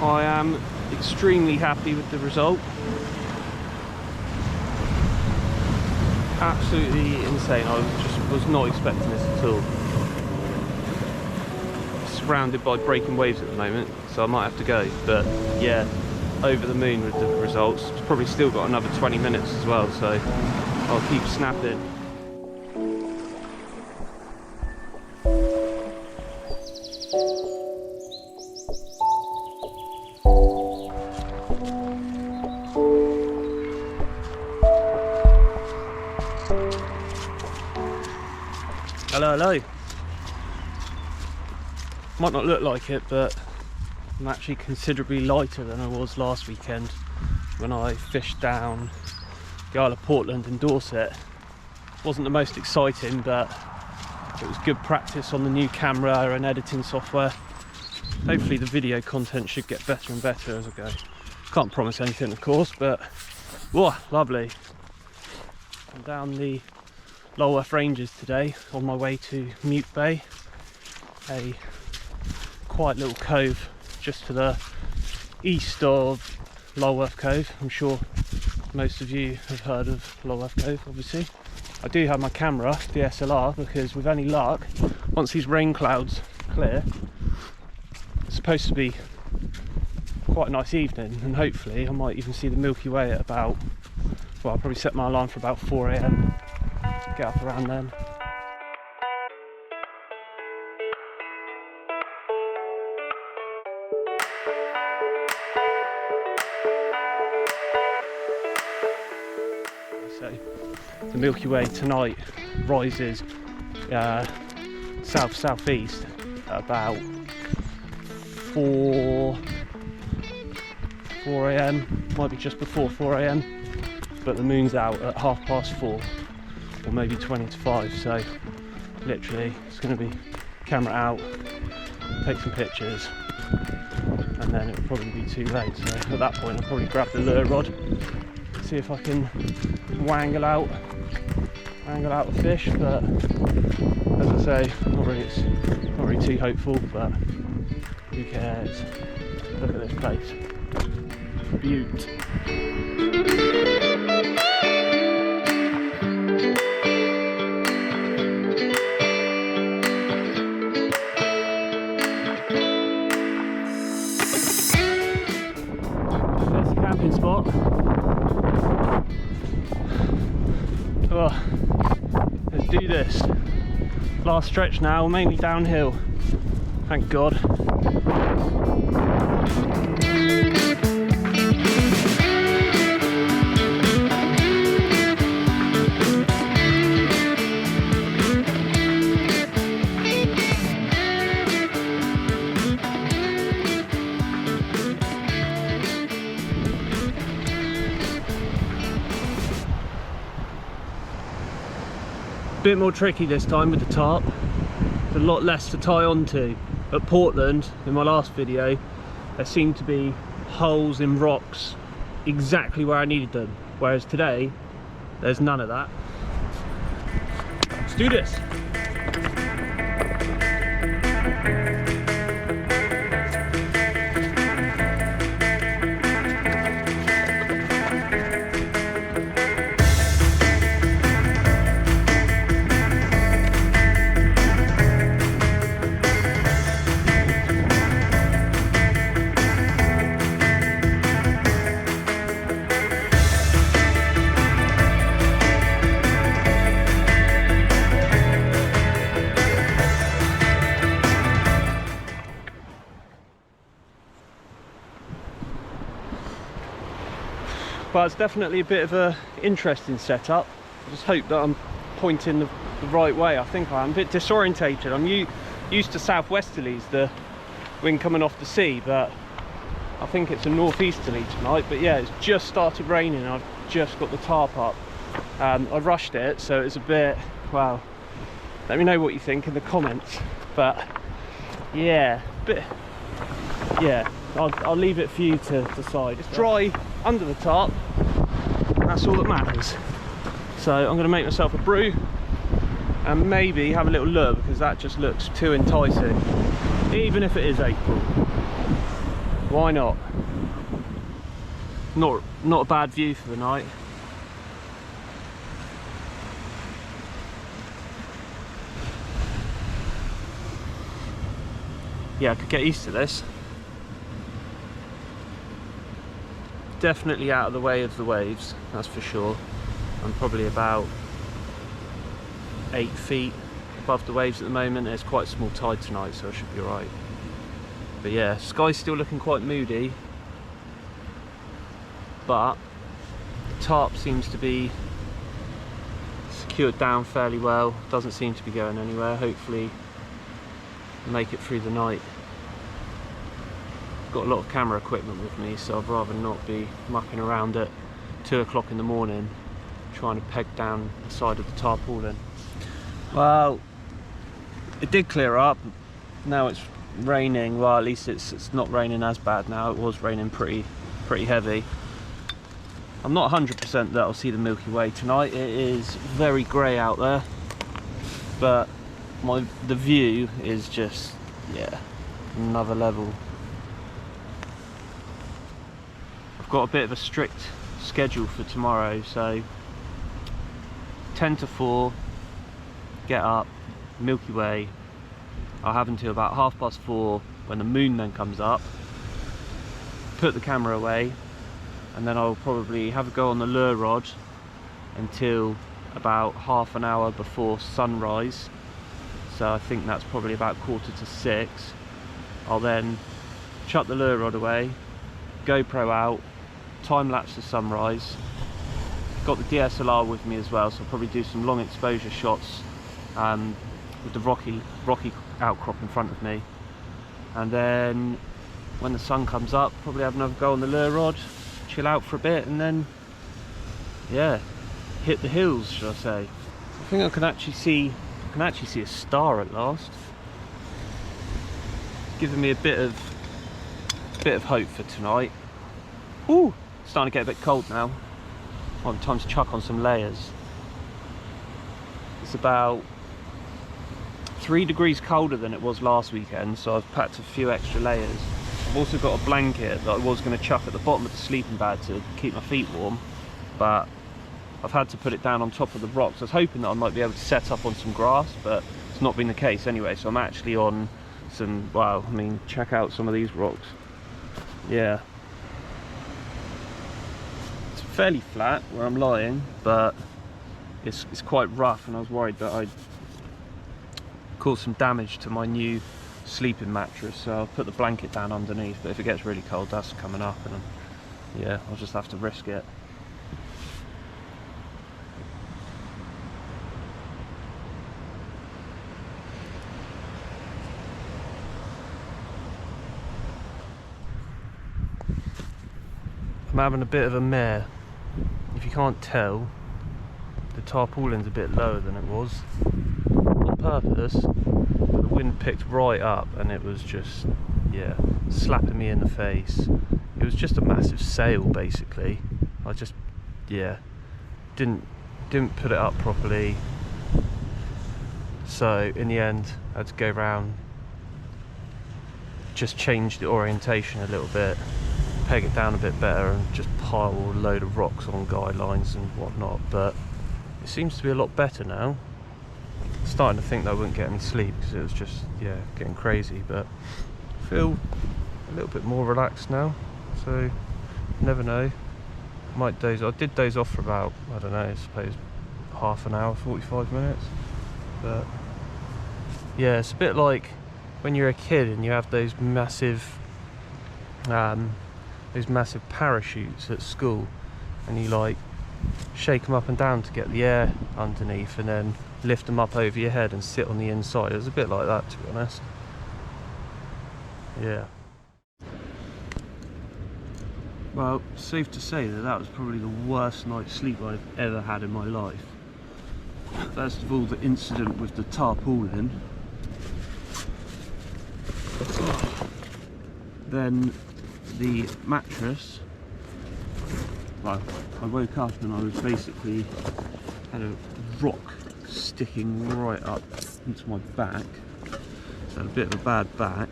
I am extremely happy with the result. Absolutely insane. I was not expecting this at all. Surrounded by breaking waves at the moment, so I might have to go, but yeah, over the moon with the results. It's probably still got another 20 minutes as well, so I'll keep snapping. Hello, hello. Might not look like it, but I'm actually considerably lighter than I was last weekend when I fished down the Isle of Portland in Dorset. Wasn't the most exciting, but it was good practice on the new camera and editing software. Hopefully the video content should get better and better as I go. Can't promise anything, of course, but whoa, lovely. I'm down the Lulworth Ranges today on my way to Mute Bay, a quiet little cove just to the east of Lulworth Cove. I'm sure most of you have heard of Lulworth Cove, obviously. I do have my camera, DSLR, because with any luck, once these rain clouds clear, it's supposed to be quite a nice evening, and hopefully I might even see the Milky Way at about, well, I'll probably set my alarm for about 4 AM. Get up around then. So the Milky Way tonight rises south-southeast at about 4 AM, might be just before 4 AM, but the moon's out at 4:30. Or maybe 20 to 5, so literally it's going to be camera out, take some pictures, and then it'll probably be too late. So at that point I'll probably grab the lure rod, see if I can wangle out a fish, but as I say, not really too hopeful, but who cares? Look at this place. Beaut. Spot. Oh, let's do this. Last stretch now, mainly downhill. Thank God. Bit more tricky this time with the tarp. There's a lot less to tie onto. At Portland, in my last video, there seemed to be holes in rocks exactly where I needed them, whereas today there's none of that. Let's do this. But it's definitely a bit of an interesting setup. I just hope that I'm pointing the right way. I think I am a bit disorientated. I'm used to southwesterlies, the wind coming off the sea, but I think it's a northeasterly tonight. But yeah, it's just started raining and I've just got the tarp up. I rushed it, so it's a bit, well, let me know what you think in the comments. But yeah, I'll leave it for you to decide. It's dry under the tarp, that's all that matters. So I'm going to make myself a brew and maybe have a little lure, because that just looks too enticing, even if it is April. Why not? Not a bad view for the night. Yeah, I could get used to this. Definitely out of the way of the waves, that's for sure. I'm probably about 8 feet above the waves at the moment. There's quite a small tide tonight, so I should be alright. But yeah, sky's still looking quite moody, but the tarp seems to be secured down fairly well. Doesn't seem to be going anywhere. Hopefully make it through the night. Got a lot of camera equipment with me, so I'd rather not be mucking around at 2 o'clock in the morning trying to peg down the side of the tarpaulin. Well, it did clear up. Now it's raining. Well, at least it's not raining as bad now. It was raining pretty heavy. I'm not 100% that I'll see the Milky Way tonight. It is very grey out there, but the view is just, yeah, another level. I've got a bit of a strict schedule for tomorrow, so 10 to 4, get up, Milky Way. I'll have until about 4:30 when the moon then comes up, put the camera away, and then I'll probably have a go on the lure rod until about half an hour before sunrise. So I think that's probably about 5:45. I'll then chuck the lure rod away, GoPro out, time-lapse the sunrise. Got the DSLR with me as well, so I'll probably do some long exposure shots with the rocky outcrop in front of me. And then when the sun comes up, probably have another go on the lure rod, chill out for a bit, and then, yeah, hit the hills, should I say. I think I can actually see a star at last. It's giving me a bit of hope for tonight. Ooh, starting to get a bit cold now. Might be time to chuck on some layers. It's about 3 degrees colder than it was last weekend, so I've packed a few extra layers. I've also got a blanket that I was going to chuck at the bottom of the sleeping bag to keep my feet warm, but I've had to put it down on top of the rocks. I was hoping that I might be able to set up on some grass, but it's not been the case anyway, so I'm actually on some, well, I mean, check out some of these rocks. Yeah. It's fairly flat where I'm lying, but it's quite rough, and I was worried that I'd cause some damage to my new sleeping mattress, so I'll put the blanket down underneath, but if it gets really cold, that's coming up, and yeah, I'll just have to risk it. I'm having a bit of a mare. If you can't tell, the tarpaulin's a bit lower than it was on purpose, but the wind picked right up and it was just, yeah, slapping me in the face. It was just a massive sail basically. I just, yeah, didn't put it up properly, so in the end I had to go round, just change the orientation a little bit, peg it down a bit better, and just pile a load of rocks on guidelines and whatnot. But it seems to be a lot better now. Starting to think that I wouldn't get any sleep because it was just, yeah, getting crazy, but I feel a little bit more relaxed now, so never know, might doze. I did doze off for about, I don't know, I suppose half an hour, 45 minutes, but yeah, it's a bit like when you're a kid and you have those massive parachutes at school, and you like shake them up and down to get the air underneath, and then lift them up over your head and sit on the inside. It was a bit like that, to be honest. Yeah. Well, safe to say that was probably the worst night's sleep I've ever had in my life. First of all, the incident with the tarpaulin. Then the mattress. Well, I woke up and I was basically had a rock sticking right up into my back. So I had a bit of a bad back.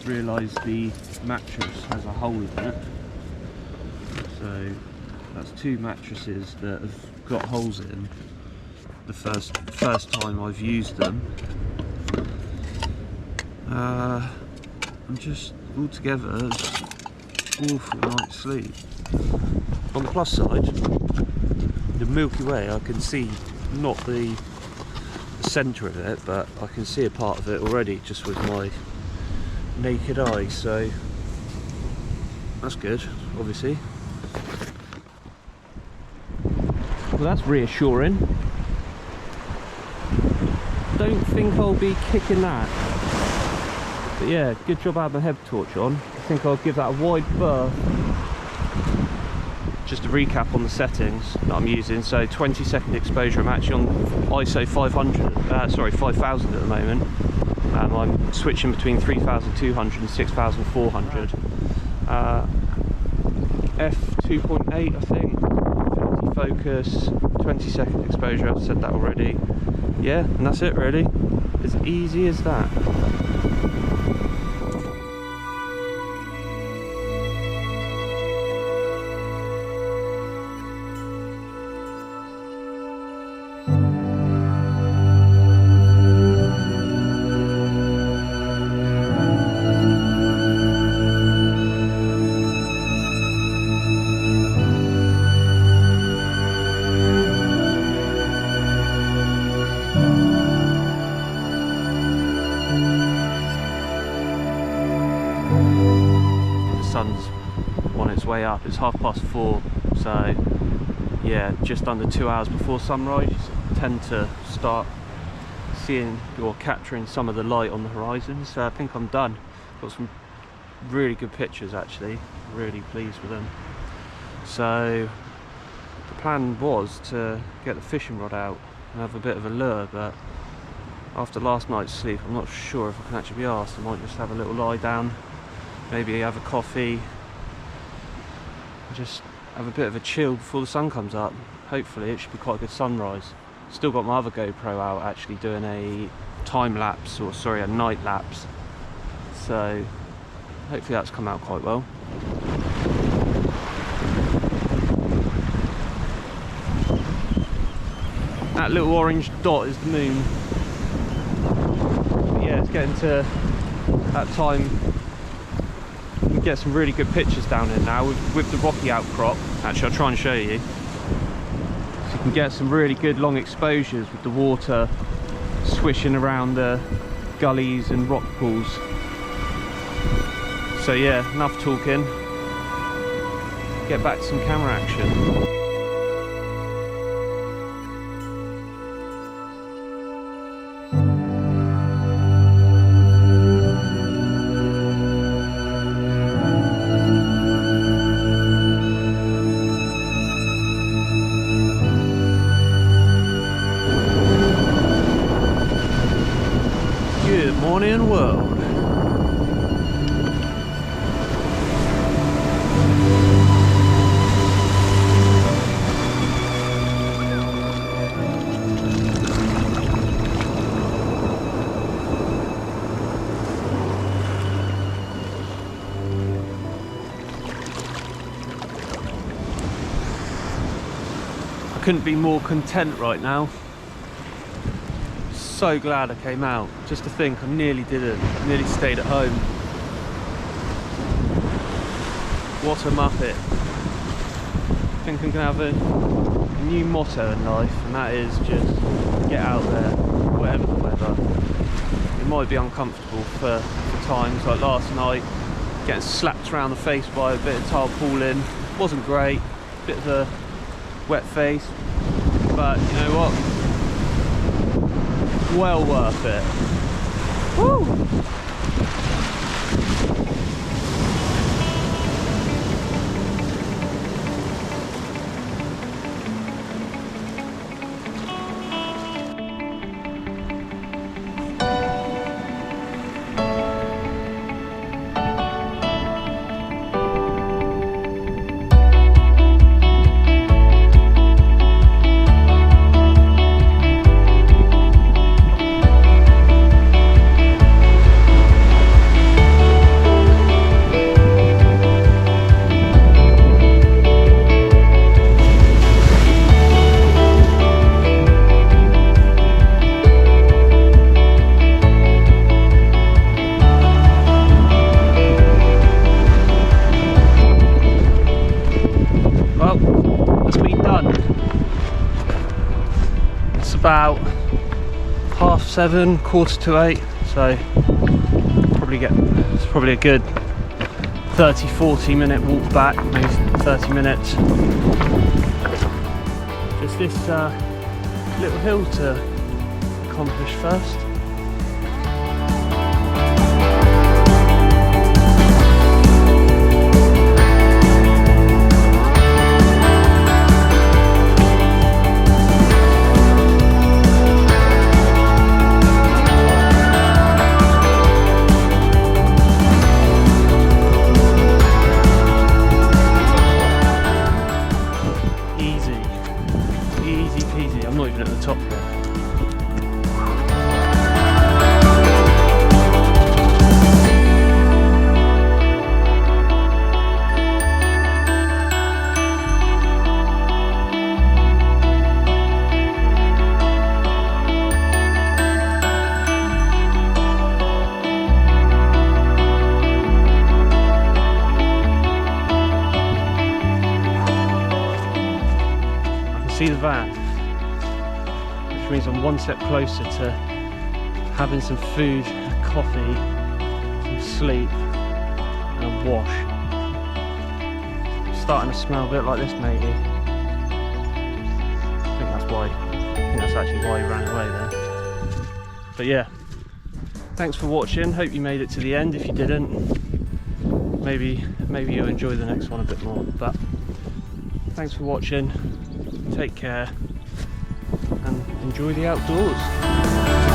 realised the mattress has a hole in it. So that's 2 mattresses that have got holes in. The first time I've used them. And just altogether, it's awful night's sleep. On the plus side, the Milky Way, I can see not the centre of it, but I can see a part of it already just with my naked eye, so that's good, obviously. Well, that's reassuring. Don't think I'll be kicking that. But yeah, good job I had my head torch on. I think I'll give that a wide berth. Just to recap on the settings that I'm using, so 20-second exposure. I'm actually on ISO 5000 at the moment. I'm switching between 3200 and 6400. f2.8 I think. Infinity focus, 20-second exposure, I've said that already. Yeah, and that's it really. As easy as that. Sun's on its way up. It's 4:30, so yeah, just under 2 hours before sunrise. You tend to start seeing or capturing some of the light on the horizon, so I think I'm done. Got some really good pictures actually, really pleased with them. So the plan was to get the fishing rod out and have a bit of a lure, but after last night's sleep I'm not sure if I can actually be arsed. I might just have a little lie down, maybe have a coffee, just have a bit of a chill before the sun comes up. Hopefully it should be quite a good sunrise. Still got my other GoPro out actually doing a time lapse, or sorry, a night lapse. So hopefully that's come out quite well. That little orange dot is the moon. But yeah, it's getting to that time. You can get some really good pictures down here now with the rocky outcrop. Actually, I'll try and show you. So you can get some really good long exposures with the water swishing around the gullies and rock pools. So yeah, enough talking. Get back to some camera action. Good morning, world. I couldn't be more content right now. So glad I came out. Just to think, I nearly didn't. I nearly stayed at home. What a muppet. I think I'm gonna have a new motto in life, and that is just get out there, whatever the weather. It might be uncomfortable for times, like last night, getting slapped around the face by a bit of tarpaulin. Wasn't great, bit of a wet face, but you know what? Well worth it. Woo! 7:30, 7:45, so it's probably a good 30-40 minute walk back, maybe 30 minutes. Just this little hill to accomplish first. Easy peasy, I'm not even at the top yet. See the van, which means I'm one step closer to having some food, coffee, some sleep, and a wash. It's starting to smell a bit like this, matey. I think that's actually why he ran away then. But yeah, thanks for watching. Hope you made it to the end. If you didn't, maybe you'll enjoy the next one a bit more. But thanks for watching. Take care and enjoy the outdoors.